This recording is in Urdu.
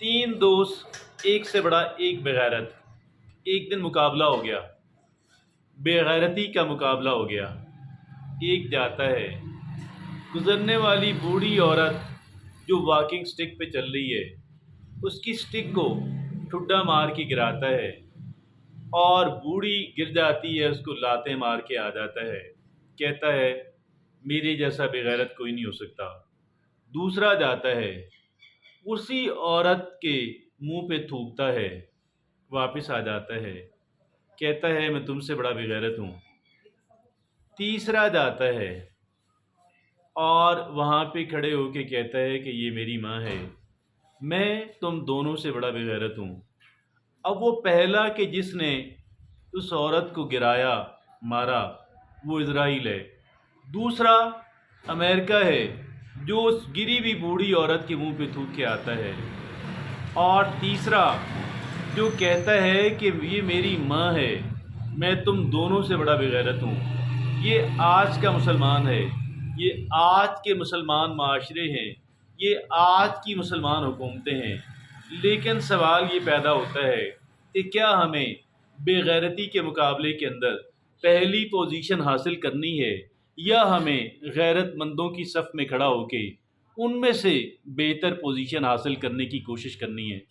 تین دوست ایک سے بڑا ایک بغیرت، ایک دن مقابلہ ہو گیا، بےغیرتی کا مقابلہ ہو گیا۔ ایک جاتا ہے، گزرنے والی بوڑھی عورت جو واکنگ سٹک پہ چل رہی ہے، اس کی سٹک کو ٹھڈا مار کے گراتا ہے اور بوڑھی گر جاتی ہے، اس کو لاتیں مار کے آ جاتا ہے، کہتا ہے میرے جیسا بےغیرت کوئی نہیں ہو سکتا۔ دوسرا جاتا ہے، اسی عورت کے منہ پہ تھوکتا ہے، واپس آ جاتا ہے، کہتا ہے میں تم سے بڑا بےغیرت ہوں۔ تیسرا جاتا ہے اور وہاں پہ کھڑے ہو کے کہتا ہے کہ یہ میری ماں ہے، میں تم دونوں سے بڑا بےغیرت ہوں۔ اب وہ پہلا کہ جس نے اس عورت کو گرایا مارا وہ اسرائیل ہے، دوسرا امریکہ ہے جو اس گری ہوئی بوڑھی عورت کے منہ پہ تھوک کے آتا ہے، اور تیسرا جو کہتا ہے کہ یہ میری ماں ہے، میں تم دونوں سے بڑا بےغیرت ہوں۔ یہ آج کا مسلمان ہے، یہ آج کے مسلمان معاشرے ہیں، یہ آج کی مسلمان حکومتیں ہیں۔ لیکن سوال یہ پیدا ہوتا ہے کہ کیا ہمیں بے غیرتی کے مقابلے کے اندر پہلی پوزیشن حاصل کرنی ہے، یا ہمیں غیرت مندوں کی صف میں کھڑا ہو کے ان میں سے بہتر پوزیشن حاصل کرنے کی کوشش کرنی ہے؟